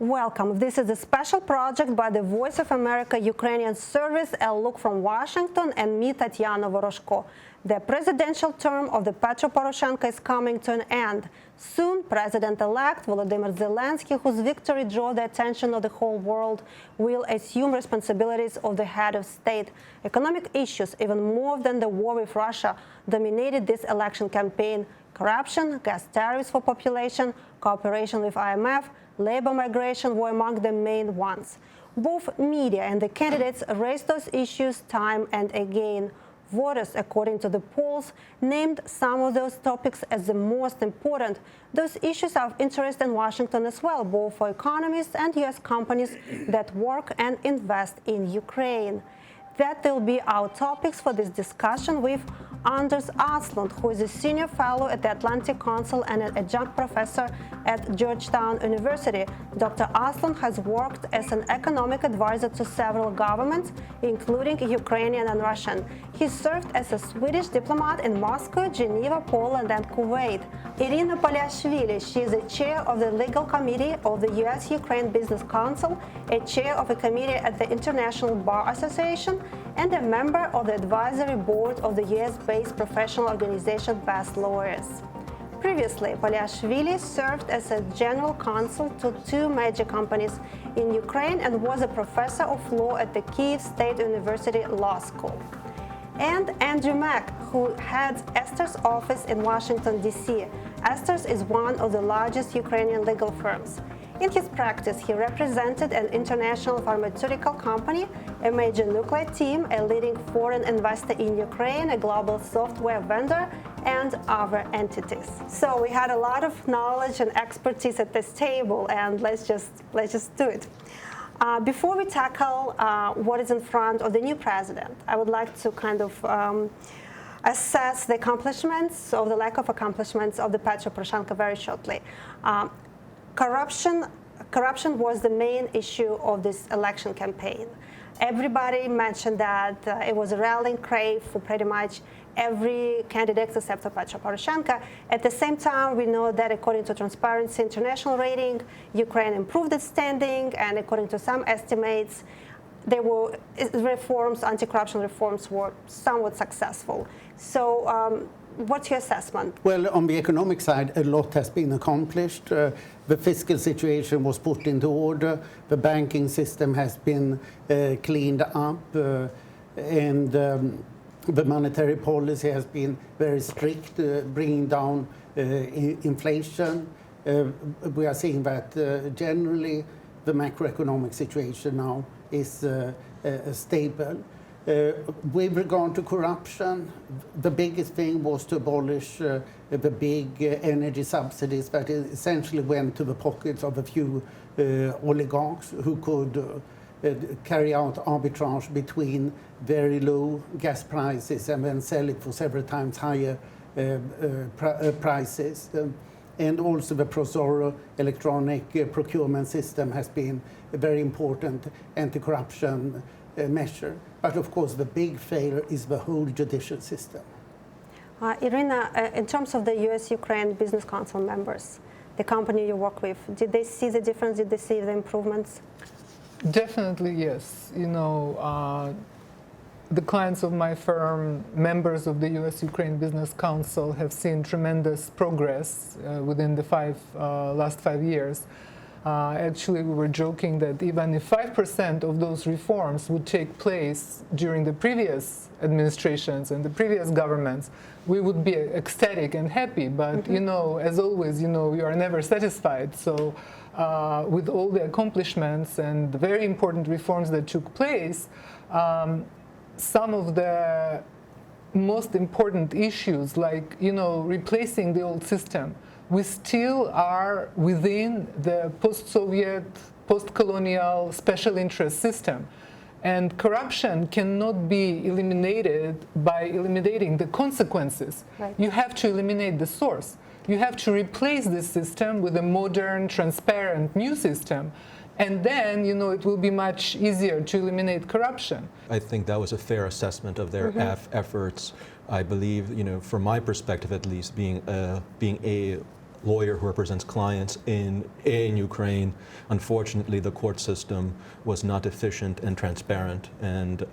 Welcome. This is a special project by the Voice of America Ukrainian service, A Look from Washington, and me, Tatiana Voroshko. The presidential term of the Petro Poroshenko is coming to an end. Soon, President-elect Volodymyr Zelensky, whose victory drew the attention of the whole world, will assume responsibilities of the head of state. Economic issues, even more than the war with Russia, dominated this election campaign. Corruption, gas tariffs for population, cooperation with IMF, labor migration were among the main ones. Both media and the candidates raised those issues time and again. Voters, according to the polls, named some of those topics as the most important. Those issues are of interest in Washington as well, both for economists and U.S. companies that work and invest in Ukraine. That will be our topics for this discussion with Anders Aslund, who is a senior fellow at the Atlantic Council and an adjunct professor at Georgetown University. Dr. Aslund has worked as an economic advisor to several governments, including Ukrainian and Russian. He served as a Swedish diplomat in Moscow, Geneva, Poland, and Kuwait. Irina Paliashvili, she is a chair of the legal committee of the U.S.-Ukraine Business Council, a chair of a committee at the International Bar Association, and a member of the advisory board of the U.S.-based professional organization Best Lawyers. Previously, Paliashvili served as a general counsel to two major companies in Ukraine and was a professor of law at the Kyiv State University Law School. And Andrew Mack, who heads Esther's office in Washington, D.C. Esther's is one of the largest Ukrainian legal firms. In his practice, he represented an international pharmaceutical company, a major nuclear team, a leading foreign investor in Ukraine, a global software vendor, and other entities. So we had a lot of knowledge and expertise at this table, and let's just do it. Before we tackle what is in front of the new president, I would like to kind of assess the accomplishments or the lack of accomplishments of the Petro Poroshenko very shortly. Corruption was the main issue of this election campaign. Everybody mentioned that it was a rallying cry for pretty much every candidate except for Petro Poroshenko. At the same time, we know that according to Transparency International rating, Ukraine improved its standing, and according to some estimates, there were reforms, anti-corruption reforms were somewhat successful. So what's your assessment? Well, on the economic side, a lot has been accomplished. The fiscal situation was put into order. The banking system has been cleaned up, and the monetary policy has been very strict, bringing down inflation. We are seeing that generally the macroeconomic situation now is stable. With regard to corruption, the biggest thing was to abolish the big energy subsidies that essentially went to the pockets of a few oligarchs who could carry out arbitrage between very low gas prices and then sell it for several times higher prices. And also the Prosoro electronic procurement system has been a very important anti-corruption measure. But of course, the big failure is the whole judicial system. Irina, in terms of the U.S.-Ukraine Business Council members, the company you work with, did they see the difference? Did they see the improvements? Definitely, yes. You know, the clients of my firm, members of the U.S.-Ukraine Business Council, have seen tremendous progress within the last 5 years. Actually, we were joking that even if 5% of those reforms would take place during the previous administrations and the previous governments, we would be ecstatic and happy. But, you know, as always, you know, you are never satisfied. So with all the accomplishments and the very important reforms that took place, some of the most important issues, like, you know, replacing the old system, we still are within the post-Soviet, post-colonial special interest system. And corruption cannot be eliminated by eliminating the consequences. Right. You have to eliminate the source. You have to replace this system with a modern, transparent new system. And then, you know, it will be much easier to eliminate corruption. I think that was a fair assessment of their efforts. I believe, you know, from my perspective at least, being a lawyer who represents clients in Ukraine. Unfortunately, the court system was not efficient and transparent, and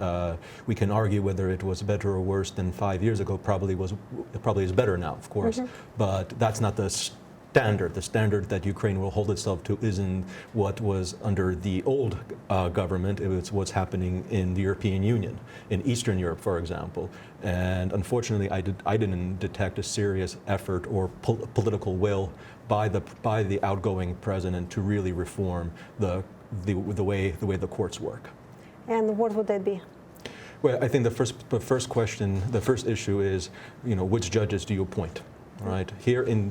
we can argue whether it was better or worse than 5 years ago. It probably is better now, of course, but that's not the standard. The standard that Ukraine will hold itself to isn't what was under the old government. It's what's happening in the European Union, in Eastern Europe, for example. And unfortunately, I didn't detect a serious effort or political will by the outgoing president to really reform the way the courts work. And what would that be? Well, I think the first issue is, which judges do you appoint? Right. Here in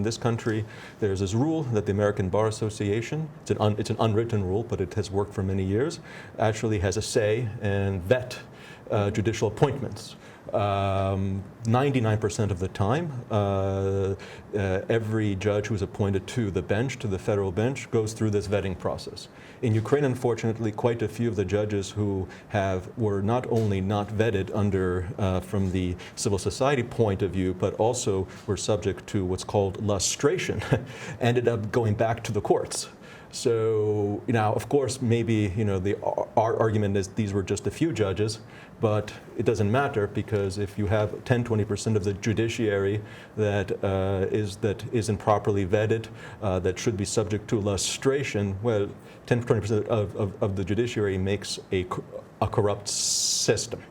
this country, there's this rule that the American Bar Association, it's an unwritten rule, but it has worked for many years, actually has a say and vet judicial appointments. 99% of the time, every judge who's appointed to the federal bench, goes through this vetting process. In Ukraine, unfortunately, quite a few of the judges who were not only not vetted from the civil society point of view, but also were subject to what's called lustration, ended up going back to the courts. So now, of course, maybe our argument is these were just a few judges, but it doesn't matter, because if you have 10-20% of the judiciary that isn't properly vetted, that should be subject to lustration, well, 10-20% of the judiciary makes a corrupt system.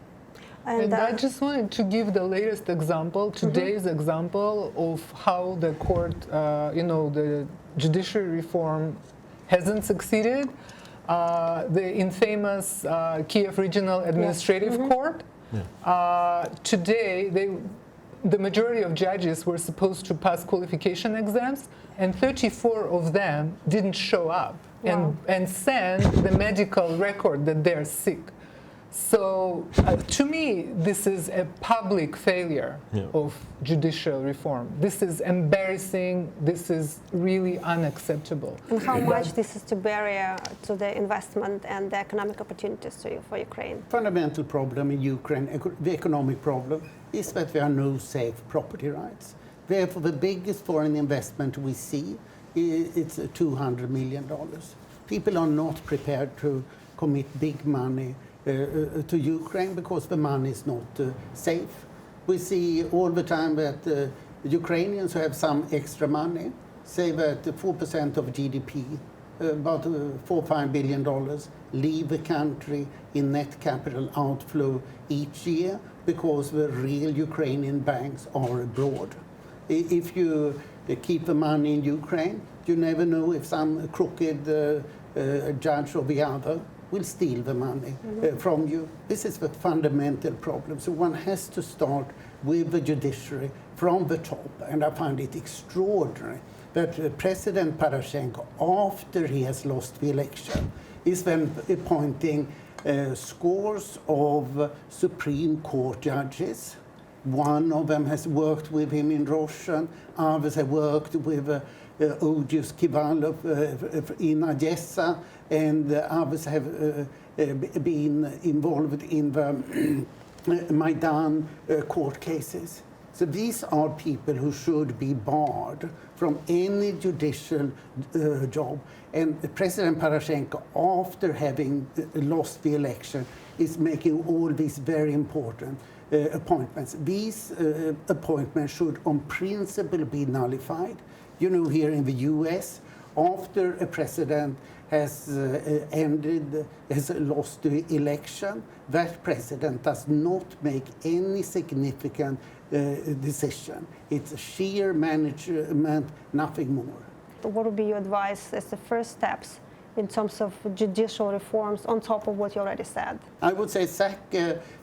And I just wanted to give the latest example, today's example of how the court, the judiciary reform hasn't succeeded. The infamous Kiev Regional Administrative Court. Today, the majority of judges were supposed to pass qualification exams, and 34 of them didn't show up and send the medical record that they're sick. So to me, this is a public failure of judicial reform. This is embarrassing. This is really unacceptable. And how much this is a barrier to the investment and the economic opportunities for Ukraine? Fundamental problem in Ukraine, the economic problem, is that there are no safe property rights. Therefore, the biggest foreign investment we see, it's $200 million. People are not prepared to commit big money to Ukraine because the money is not safe. We see all the time that Ukrainians who have some extra money say that 4% of GDP, about $4-5 billion, leave the country in net capital outflow each year because the real Ukrainian banks are abroad. If you keep the money in Ukraine, you never know if some crooked judge or the other will steal the money from you. This is the fundamental problem. So one has to start with the judiciary from the top. And I find it extraordinary that President Poroshenko, after he has lost the election, is then appointing scores of Supreme Court judges. One of them has worked with him in Russian, others have worked with Odious Kivalov in Odessa, and others have been involved in the Maidan court cases. So these are people who should be barred from any judicial job. And President Poroshenko, after having lost the election, is making all these very important appointments. These appointments should on principle be nullified. Here in the US, after a president has lost the election, that president does not make any significant decision. It's sheer management, nothing more. What would be your advice as the first steps in terms of judicial reforms on top of what you already said? I would say sack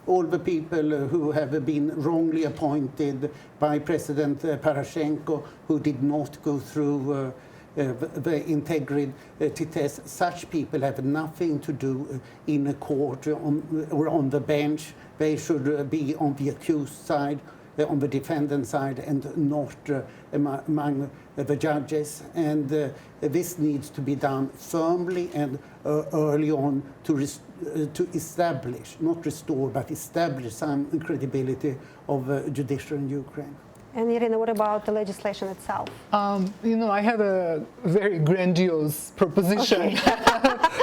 all the people who have been wrongly appointed by President Poroshenko, who did not go through the integrity test. Such people have nothing to do in a court or on the bench. They should be on the accused side, on the defendant side, and not among the judges. And this needs to be done firmly and early on to establish, not restore, but establish some credibility of judiciary in Ukraine. And Irina, what about the legislation itself? I have a very grandiose proposition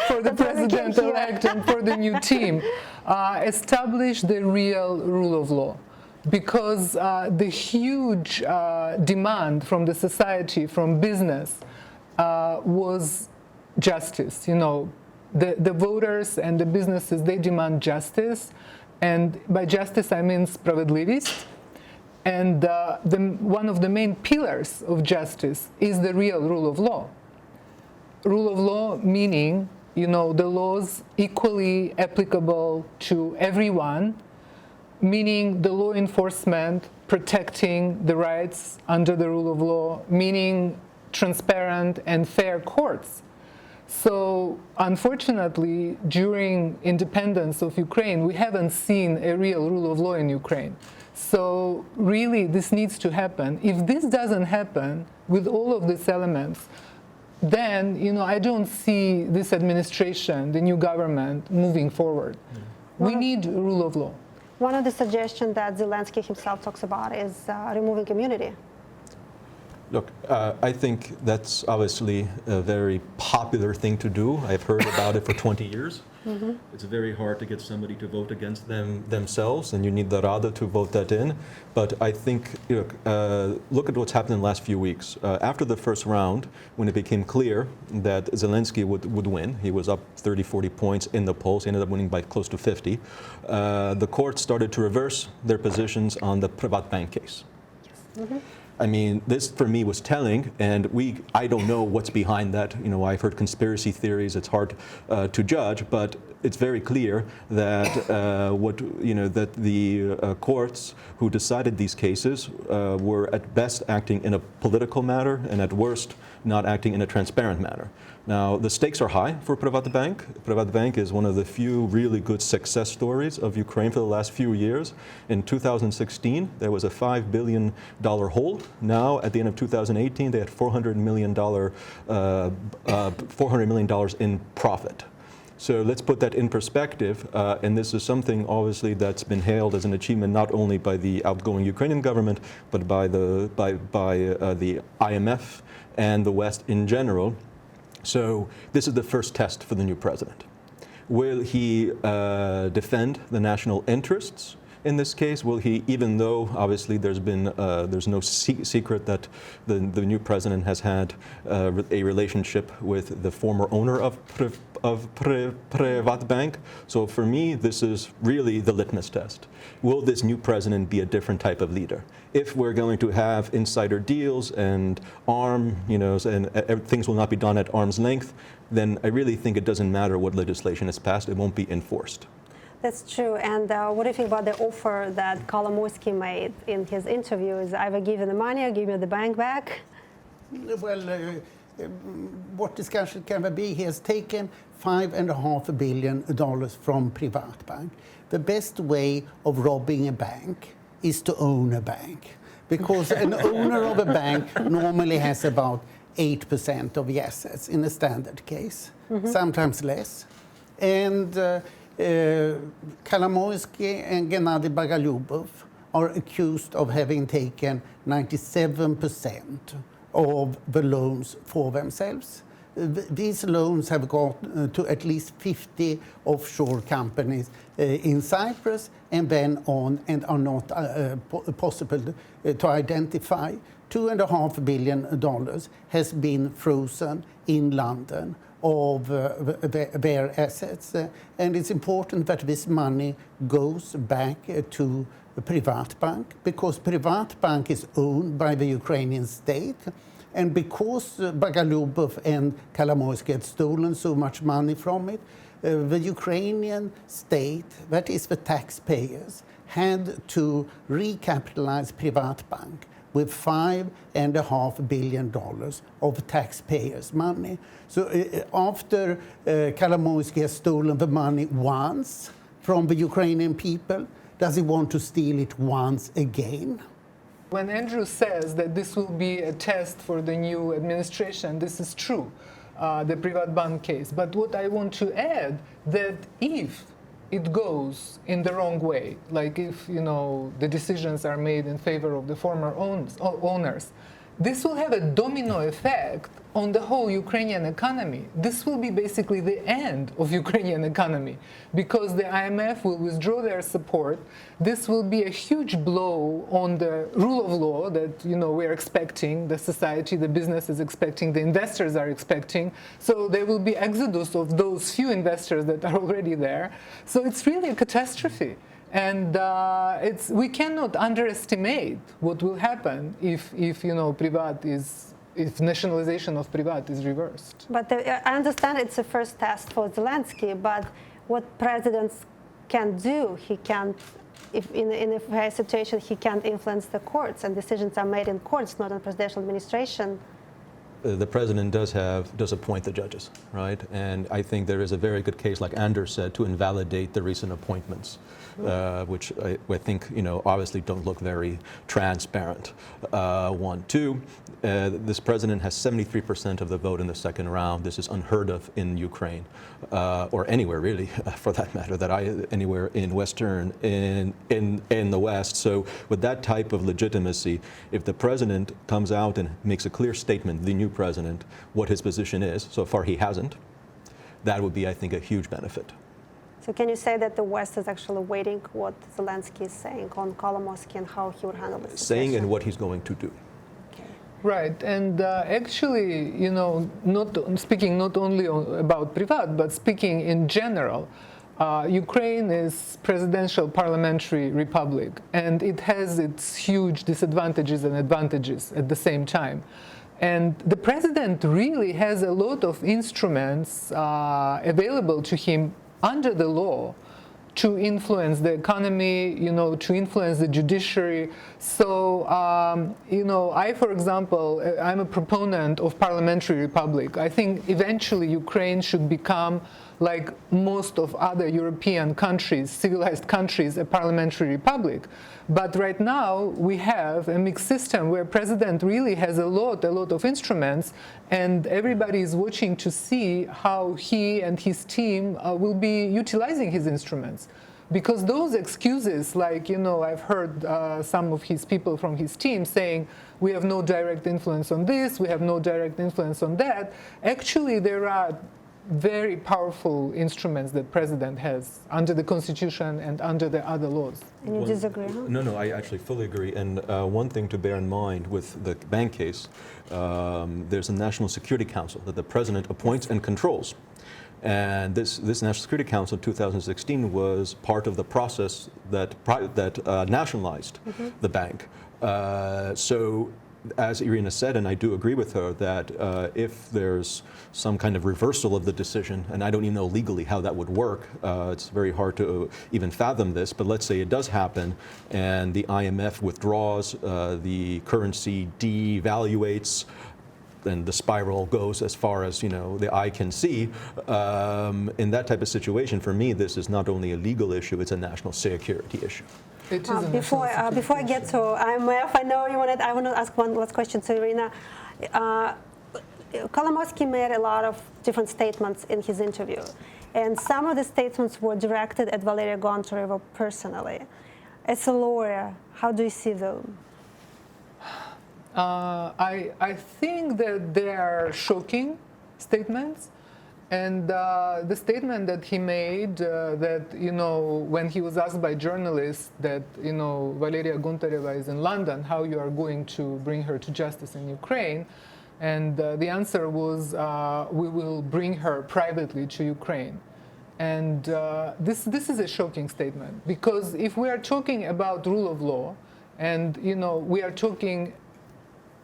for the president-elect and for the new team. Establish the real rule of law. Because the huge demand from the society, from business, was justice. The voters and the businesses, they demand justice. And by justice, I mean sprawiedliwość. And one of the main pillars of justice is the real rule of law. Rule of law meaning, the laws equally applicable to everyone, meaning the law enforcement protecting the rights under the rule of law, meaning transparent and fair courts. So unfortunately, during independence of Ukraine, we haven't seen a real rule of law in Ukraine. So really, this needs to happen. If this doesn't happen with all of these elements, then I don't see this administration, the new government, moving forward. We need rule of law. One of the suggestions that Zelensky himself talks about is removing immunity. Look, I think that's obviously a very popular thing to do. I've heard about it for 20 years. Mm-hmm. It's very hard to get somebody to vote against themselves, and you need the Rada to vote that in. But I think, look at what's happened in the last few weeks. After the first round, when it became clear that Zelensky would win, he was up 30, 40 points in the polls, he ended up winning by close to 50, the court started to reverse their positions on the PrivatBank case. Yes. Mm-hmm. I mean, this for me was telling, and I don't know what's behind that. I've heard conspiracy theories. It's hard to judge, but it's very clear that that the courts who decided these cases were at best acting in a political matter, and at worst not acting in a transparent manner. Now, the stakes are high for PrivatBank. PrivatBank is one of the few really good success stories of Ukraine for the last few years. In 2016, there was a $5 billion hold. Now, at the end of 2018, they had $400 million in profit. So let's put that in perspective, and this is something obviously that's been hailed as an achievement not only by the outgoing Ukrainian government, but by the IMF and the West in general. So this is the first test for the new president. Will he defend the national interests in this case? Will he, even though obviously there's no secret that the new president has had a relationship with the former owner of PrivatBank? So for me, this is really the litmus test. Will this new president be a different type of leader? If we're going to have insider deals and things will not be done at arm's length, then I really think it doesn't matter what legislation is passed, it won't be enforced. That's true. And what do you think about the offer that Kolomoisky made in his interview? Is either give you the money or give you the bank back? Well, what discussion can there be? He has taken $5.5 billion from PrivatBank. The best way of robbing a bank is to own a bank, because an owner of a bank normally has about 8% of the assets in a standard case, sometimes less. And Kolomoisky and Gennady Bogolyubov are accused of having taken 97% of the loans for themselves. These loans have gone to at least 50 offshore companies in Cyprus and then on, and are not possible to identify. $2.5 billion has been frozen in London of their assets. And it's important that this money goes back to PrivatBank, because PrivatBank is owned by the Ukrainian state. And because Bogolyubov and Kolomoisky had stolen so much money from it, the Ukrainian state, that is the taxpayers, had to recapitalize PrivatBank with $5.5 billion of taxpayers' money. So after Kolomoisky has stolen the money once from the Ukrainian people, does he want to steal it once again? When Andrew says that this will be a test for the new administration, this is true, the PrivatBank case. But what I want to add, that if it goes in the wrong way, like if the decisions are made in favor of the former owners, this will have a domino effect on the whole Ukrainian economy. This will be basically the end of Ukrainian economy because the IMF will withdraw their support. This will be a huge blow on the rule of law that we're expecting, the society, the business is expecting, the investors are expecting. So there will be exodus of those few investors that are already there. So it's really a catastrophe. And we cannot underestimate what will happen if nationalization of Privat is reversed. But I understand it's a first test for Zelensky, but what presidents can do, he can't, if in a situation, he can't influence the courts, and decisions are made in courts, not in presidential administration. The president does appoint the judges, right? And I think there is a very good case, like Anders said, to invalidate the recent appointments, which I think obviously don't look very transparent. One, two, this president has 73% of the vote in the second round. This is unheard of in Ukraine, or anywhere really, for that matter. Anywhere in Western in the West. So with that type of legitimacy, if the president comes out and makes a clear statement, the new president, what his position is, so far he hasn't, that would be, I think, a huge benefit. So can you say that the West is actually waiting what Zelensky is saying on Kolomoisky and how he would handle this situation? Saying and what he's going to do. Okay. Right, and actually, not speaking not only about Privat, but speaking in general, Ukraine is presidential parliamentary republic, and it has its huge disadvantages and advantages at the same time. And the president really has a lot of instruments available to him under the law to influence the economy, to influence the judiciary. So, for example, I'm a proponent of parliamentary republic. I think eventually Ukraine should become, like most of other European countries, civilized countries, a parliamentary republic. But right now we have a mixed system where president really has a lot of instruments, and everybody is watching to see how he and his team will be utilizing his instruments. Because those excuses, like, I've heard some of his people from his team saying, we have no direct influence on this, we have no direct influence on that. Actually, there are very powerful instruments that president has under the constitution and under the other laws. And you disagree, huh? No, I actually fully agree. And one thing to bear in mind with the bank case, there's a National Security Council that the president appoints and controls. And this National Security Council in 2016 was part of the process that nationalized the bank. So, as Irina said, and I do agree with her, that if there's some kind of reversal of the decision, and I don't even know legally how that would work, it's very hard to even fathom this, but let's say it does happen, and the IMF withdraws, the currency devaluates, and the spiral goes as far as the eye can see. In that type of situation, for me, this is not only a legal issue; it's a national security issue. Before I get to IMF, I want to ask one last question to Irina. Kolomoisky made a lot of different statements in his interview, and some of the statements were directed at Valeria Gontareva personally. As a lawyer, how do you see them? I think that they are shocking statements. And the statement that he made, that, when he was asked by journalists that, Valeria Gontareva is in London, how you are going to bring her to justice in Ukraine, and the answer was, we will bring her privately to Ukraine. And this is a shocking statement, because if we are talking about rule of law, and, we are talking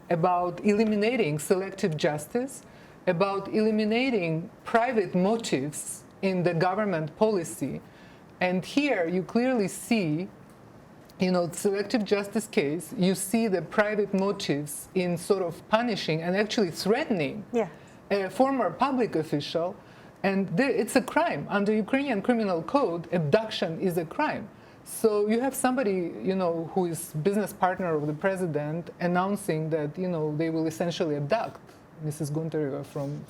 about eliminating selective justice, about eliminating private motives in the government policy. And here you clearly see, selective justice case, you see the private motives in sort of punishing and actually threatening a former public official. And it's a crime. Under Ukrainian criminal code, abduction is a crime. So you have somebody, who is business partner of the president announcing that, they will essentially abduct Mrs. Gontareva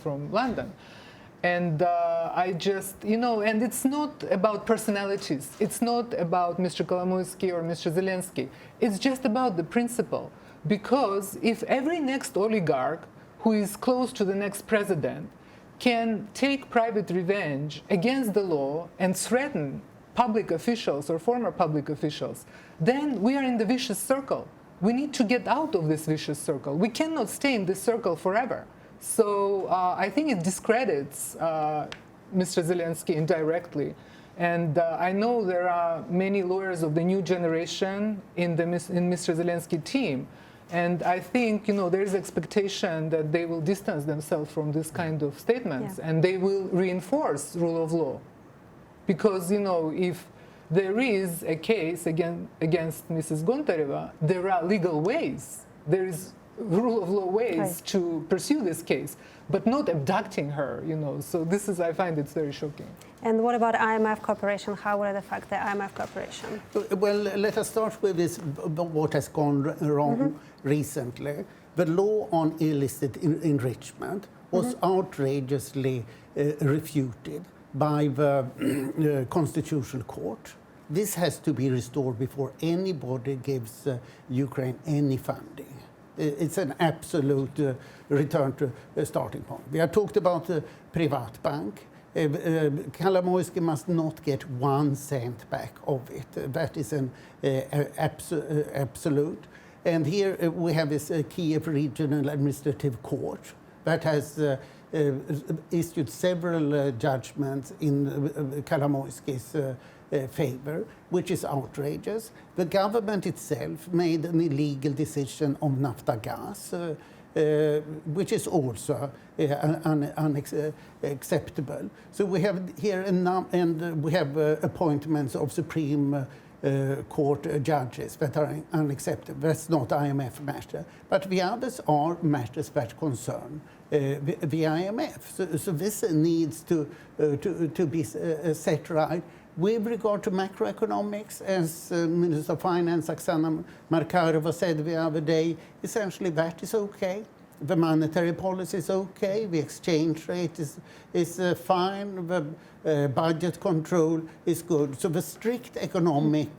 from London. And I just, and it's not about personalities. It's not about Mr. Kolomoisky or Mr. Zelensky. It's just about the principle. Because if every next oligarch who is close to the next president can take private revenge against the law and threaten public officials or former public officials, then we are in the vicious circle. We need to get out of this vicious circle. We cannot stay in this circle forever. So I think it discredits Mr. Zelensky indirectly. And I know there are many lawyers of the new generation in Mr. Zelensky team. And I think, there is expectation that they will distance themselves from this kind of statements, and they will reinforce rule of law. Because, if there is a case against Mrs. Gontareva, there are legal ways. There is rule of law ways to pursue this case, but not abducting her, So this is, I find it's very shocking. And what about IMF cooperation? How will it affect the IMF cooperation? Well, let us start with this, what has gone wrong recently. The law on illicit enrichment was outrageously refuted by the Constitutional Court. This has to be restored before anybody gives Ukraine any funding. It's an absolute return to a starting point. We have talked about the PrivatBank. Kolomoisky must not get 1 cent back of it. That is an absolute. And here we have this Kiev Regional Administrative Court that has issued several judgments in Kolomoisky's favor, which is outrageous. The government itself made an illegal decision on Naftagaz, which is also unacceptable. So we have here and we have appointments of Supreme Court judges that are unacceptable. That's not IMF matter. But the others are matters that concern the IMF. So this needs to be set right. With regard to macroeconomics, as Minister of Finance Oksana Markarova said the other day, essentially that is okay. The monetary policy is okay. The exchange rate is fine. The budget control is good. So the strict economic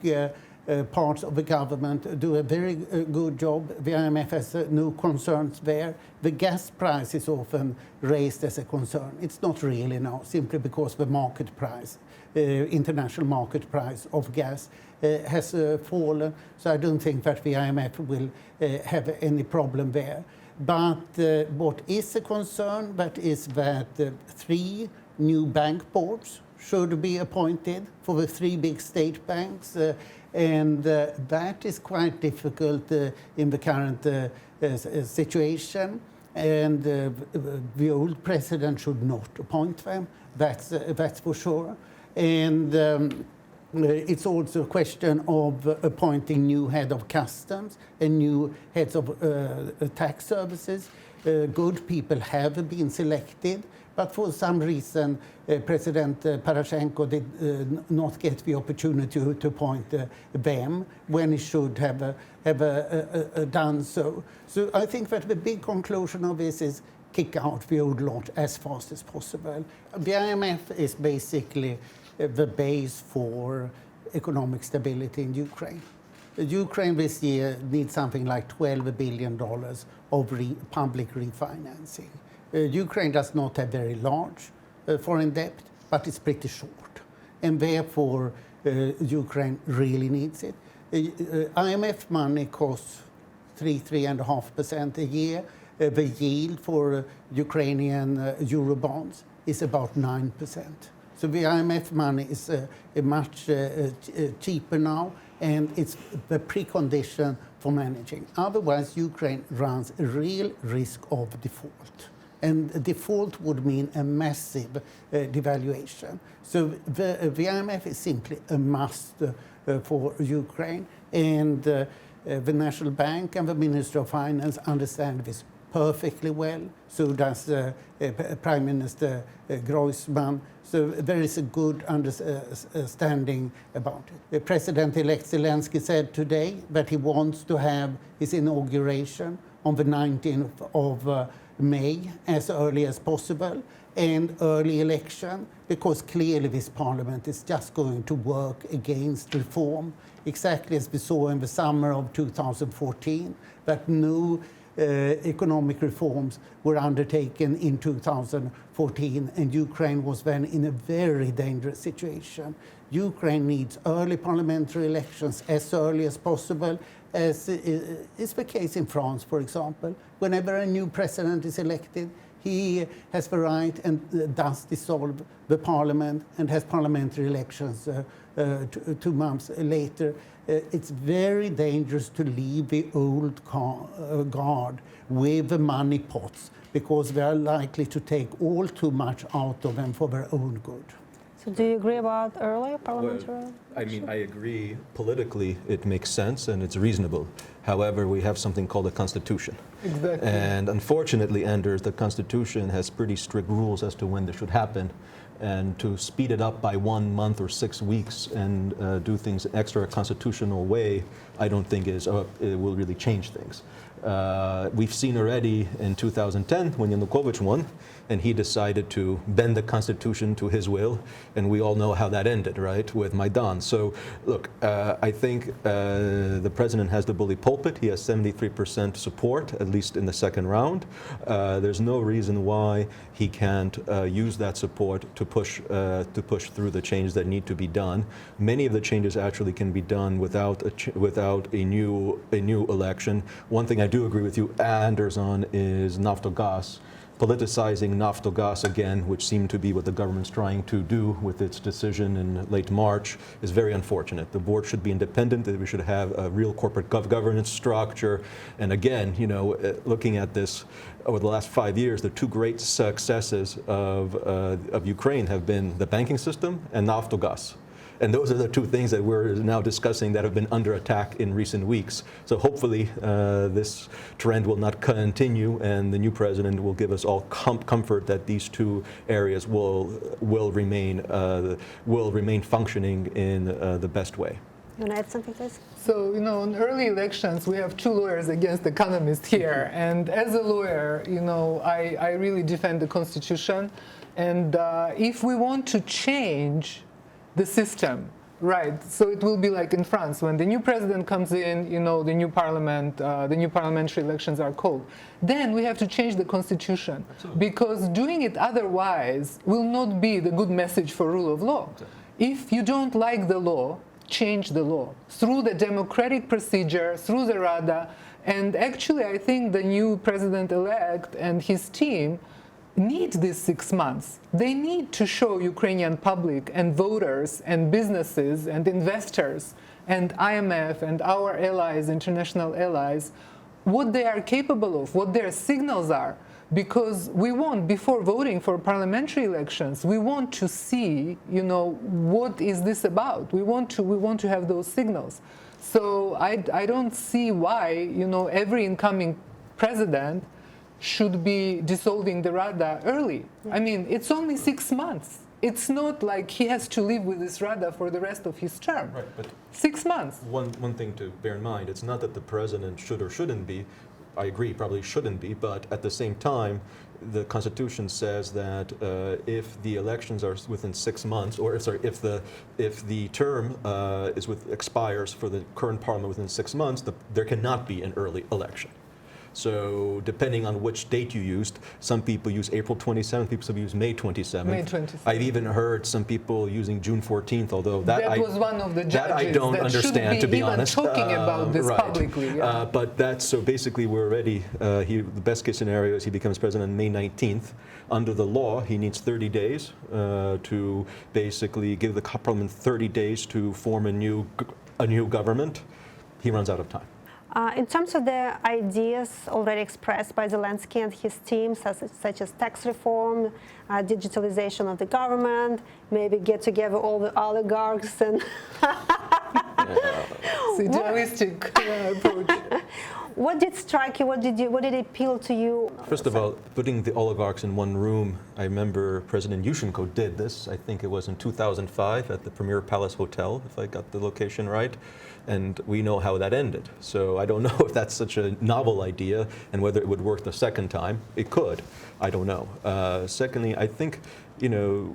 parts of the government do a very good job. The IMF has no concerns there. The gas price is often raised as a concern. It's not really now, simply because the market price, international market price of gas has fallen. So I don't think that the IMF will have any problem there. But what is a concern, that is that 3 new bank boards should be appointed for the 3 big state banks. And that is quite difficult in the current situation. And the old president should not appoint them. That's for sure. And it's also a question of appointing new head of customs and new heads of tax services. Good people have been selected, but for some reason President Poroshenko did not get the opportunity to appoint them when he should have done so. So I think that the big conclusion of this is kick out the old lot as fast as possible. The IMF is basically the base for economic stability in Ukraine. Ukraine this year needs something like $12 billion of public refinancing. Ukraine does not have very large foreign debt, but it's pretty short. And therefore, Ukraine really needs it. IMF money costs 3.5% a year. The yield for Ukrainian Eurobonds is about 9%. So the IMF money is much cheaper now, and it's the precondition for managing. Otherwise, Ukraine runs a real risk of default. And default would mean a massive devaluation. So the IMF is simply a must for Ukraine. And the National Bank and the Minister of Finance understand this perfectly well. So does Prime Minister Groisman. So there is a good understanding about it. President-elect Zelensky said today that he wants to have his inauguration on the 19th of May as early as possible and early election, because clearly this parliament is just going to work against reform, exactly as we saw in the summer of 2014, that no economic reforms were undertaken in 2014, and Ukraine was then in a very dangerous situation. Ukraine needs early parliamentary elections as early as possible, as is the case in France, for example. Whenever a new president is elected, he has the right and does dissolve the parliament and has parliamentary elections 2 months later. It's very dangerous to leave the old guard with the money pots, because they are likely to take all too much out of them for their own good. So do you agree about early parliamentary? I mean, I agree politically it makes sense and it's reasonable. However, we have something called a constitution. Exactly. And unfortunately, Anders, the constitution has pretty strict rules as to when this should happen. And to speed it up by 1 month or 6 weeks and do things an extra constitutional way, I don't think it will really change things. We've seen already in 2010 when Yanukovych won, and he decided to bend the constitution to his will, and we all know how that ended, right, with Maidan. So, look, I think the president has the bully pulpit. He has 73% support, at least in the second round. There's no reason why he can't use that support to push through the changes that need to be done. Many of the changes actually can be done without a new election. One thing I do agree with you, Anders, on is Naftogaz. Politicizing Naftogaz again, which seemed to be what the government's trying to do with its decision in late March, is very unfortunate. The board should be independent. We should have a real corporate governance structure. And again, you know, looking at this over the last 5 years, the two great successes of Ukraine have been the banking system and Naftogaz. And those are the two things that we're now discussing that have been under attack in recent weeks. So hopefully this trend will not continue, and the new president will give us all comfort that these two areas will remain functioning in the best way. You want to add something, please? So, you know, in early elections, we have 2 lawyers against economists here. And as a lawyer, you know, I really defend the Constitution. And if we want to change the system, right, so it will be like in France, when the new president comes in, you know, the new parliamentary elections are called. Then we have to change the Constitution. Absolutely. Because doing it otherwise will not be the good message for rule of law. Exactly. If you don't like the law, change the law through the democratic procedure, through the Rada. And actually, I think the new president-elect and his team need these 6 months. They need to show Ukrainian public and voters and businesses and investors and IMF and our allies, international allies, what they are capable of, what their signals are. Because we want, before voting for parliamentary elections, we want to see, you know, what is this about? We want to have those signals. So I don't see why, you know, every incoming president should be dissolving the Rada early. I mean, it's only 6 months. It's not like he has to live with this Rada for the rest of his term. Right, but 6 months. One thing to bear in mind, it's not that the president should or shouldn't be. I agree, probably shouldn't be, but at the same time, the Constitution says that if the elections are within 6 months, or sorry, if the term expires for the current parliament within 6 months, there cannot be an early election. So depending on which date you used, some people use April 27th, people use May 27th. May 27th. I've even heard some people using June 14th, although that was one of the judges that I don't understand, to be honest. Talking about this right. publicly. Yeah. But that's, so basically we're already, the best case scenario is he becomes president on May 19th. Under the law, he needs 30 days to basically give the parliament 30 days to form a new government. He runs out of time. In terms of the ideas already expressed by Zelensky and his team, such as tax reform, digitalization of the government, maybe get together all the oligarchs and It's idealistic approach. What did strike you? What did appeal to you? First of all, putting the oligarchs in one room, I remember President Yushchenko did this. I think it was in 2005 at the Premier Palace Hotel, if I got the location right. And we know how that ended. So I don't know if that's such a novel idea and whether it would work the second time. It could. I don't know. Secondly, I think, you know,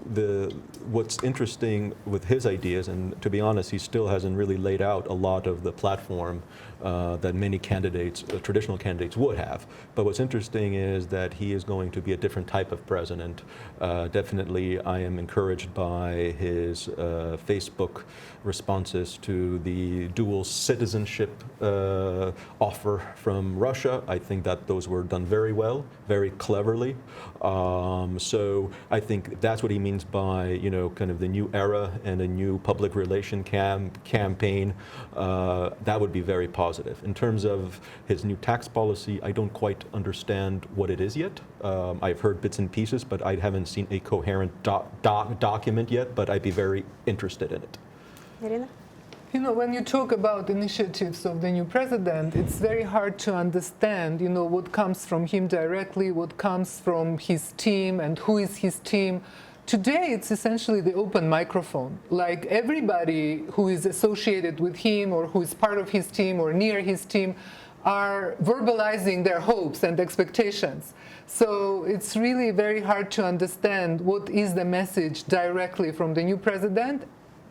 what's interesting with his ideas, and to be honest, he still hasn't really laid out a lot of the platform that many candidates, traditional candidates, would have. But what's interesting is that he is going to be a different type of president. Definitely, I am encouraged by his Facebook responses to the dual citizenship offer from Russia. I think that those were done very well, very cleverly. So I think that's what he means by, you know, kind of the new era and a new public relation campaign. That would be very positive. In terms of his new tax policy, I don't quite understand what it is yet. I've heard bits and pieces, but I haven't seen a coherent document yet, but I'd be very interested in it. Irina? You know, when you talk about initiatives of the new president, it's very hard to understand, you know, what comes from him directly, what comes from his team, and who is his team. Today, it's essentially the open microphone. Like everybody who is associated with him or who is part of his team or near his team are verbalizing their hopes and expectations. So it's really very hard to understand what is the message directly from the new president,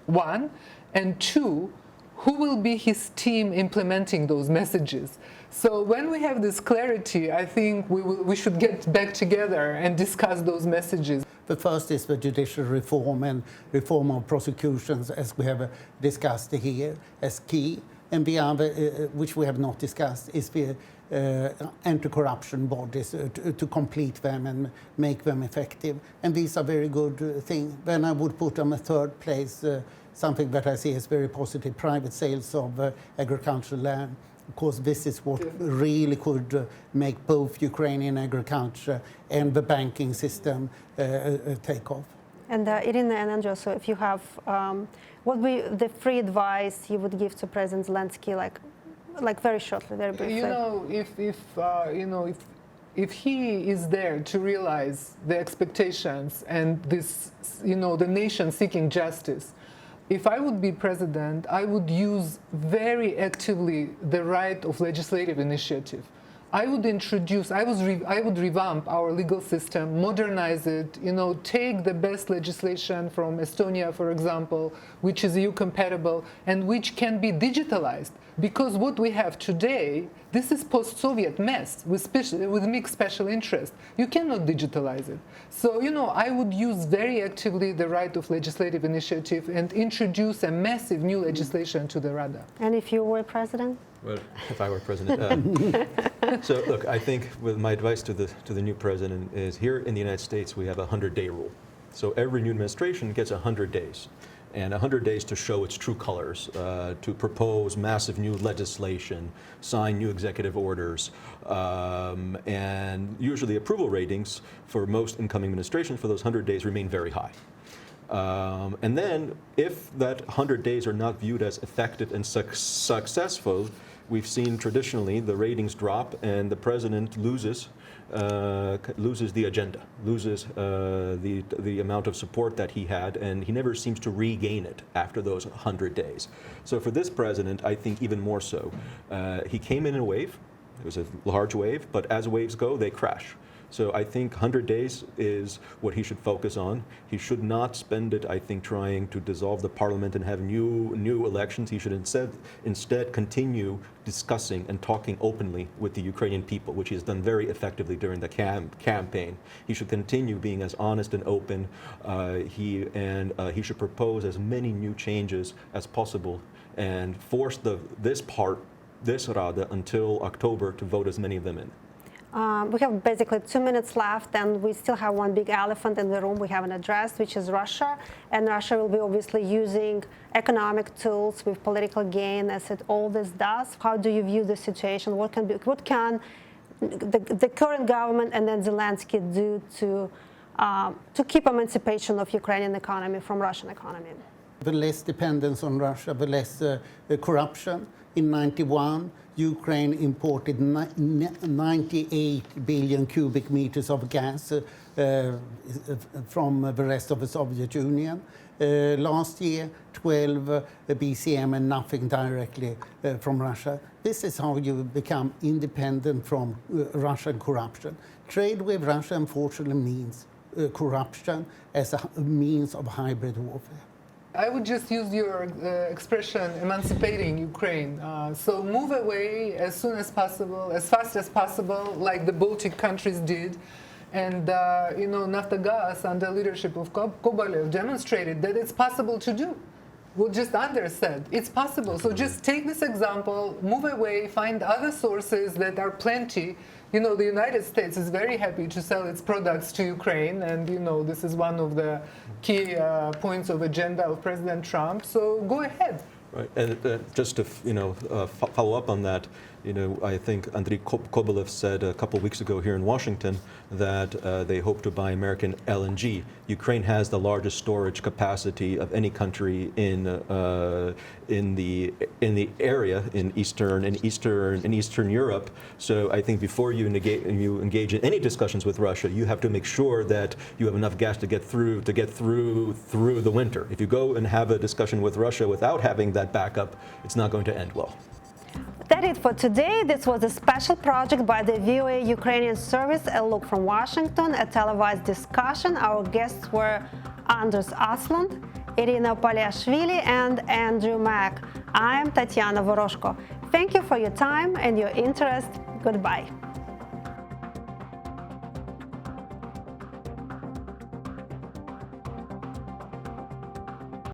one, and two, who will be his team implementing those messages. So when we have this clarity, I think we should get back together and discuss those messages. The first is the judicial reform and reform of prosecutions, as we have discussed here, as key. And the other, which we have not discussed, is the anti-corruption bodies, to complete them and make them effective. And these are very good things. Then I would put on a third place something that I see as very positive, private sales of agricultural land. Of course, this is what really could make both Ukrainian agriculture and the banking system take off. And Irina and Andrew, so if you have, what would be the free advice you would give to President Zelensky, like very shortly, very briefly? You know, if he is there to realize the expectations and this, you know, the nation seeking justice, if I would be president, I would use very actively the right of legislative initiative. I would introduce, I would revamp our legal system, modernize it, you know, take the best legislation from Estonia, for example, which is EU compatible and which can be digitalized. Because what we have today, this is post-Soviet mess with mixed special interest. You cannot digitalize it. So, you know, I would use very actively the right of legislative initiative and introduce a massive new legislation to the Rada. And if you were president? Well, if I were president. So look, I think with my advice to the new president is here in the United States, we have a 100-day rule. So every new administration gets 100 days. And 100 days to show its true colors, to propose massive new legislation, sign new executive orders, and usually approval ratings for most incoming administrations for those 100 days remain very high. And then if that 100 days are not viewed as effective and successful, we've seen traditionally the ratings drop and the president loses the agenda, loses the amount of support that he had, and he never seems to regain it after those 100 days. So for this president, I think even more so. He came in a wave. It was a large wave, but as waves go, they crash. So I think 100 days is what he should focus on. He should not spend it, I think, trying to dissolve the parliament and have new elections. He should instead continue discussing and talking openly with the Ukrainian people, which he has done very effectively during the campaign. He should continue being as honest and open. He should propose as many new changes as possible and force this Rada until October to vote as many of them in. We have basically 2 minutes left, and we still have one big elephant in the room we haven't addressed, which is Russia. And Russia will be obviously using economic tools with political gain, as it always does. How do you view the situation? What can the current government and then Zelensky do to keep emancipation of Ukrainian economy from Russian economy? The less dependence on Russia, the less corruption. In 91, Ukraine imported 98 billion cubic meters of gas from the rest of the Soviet Union. Last year, 12 BCM and nothing directly from Russia. This is how you become independent from Russian corruption. Trade with Russia, unfortunately, means corruption as a means of hybrid warfare. I would just use your expression, emancipating Ukraine. So move away as soon as possible, as fast as possible, like the Baltic countries did. And, Naftogaz, under leadership of Kobolev, demonstrated that it's possible to do. What just Anders said, it's possible. So just take this example, move away, find other sources that are plenty. The United States is very happy to sell its products to Ukraine, and this is one of the key points of agenda of President Trump. So go ahead. Right, and just to follow up on that, I think Andriy Kobolev said a couple of weeks ago here in Washington that they hope to buy American LNG. Ukraine has the largest storage capacity of any country in the area in Eastern Europe. So I think before you engage in any discussions with Russia, you have to make sure that you have enough gas to get through the winter. If you go and have a discussion with Russia without having that backup, it's not going to end well. That's it for today. This was a special project by the VOA Ukrainian service, A Look from Washington, a televised discussion. Our guests were Anders Aslund, Irina Paliashvili, and Andrew Mack. I am Tatiana Voroshko. Thank you for your time and your interest. Goodbye.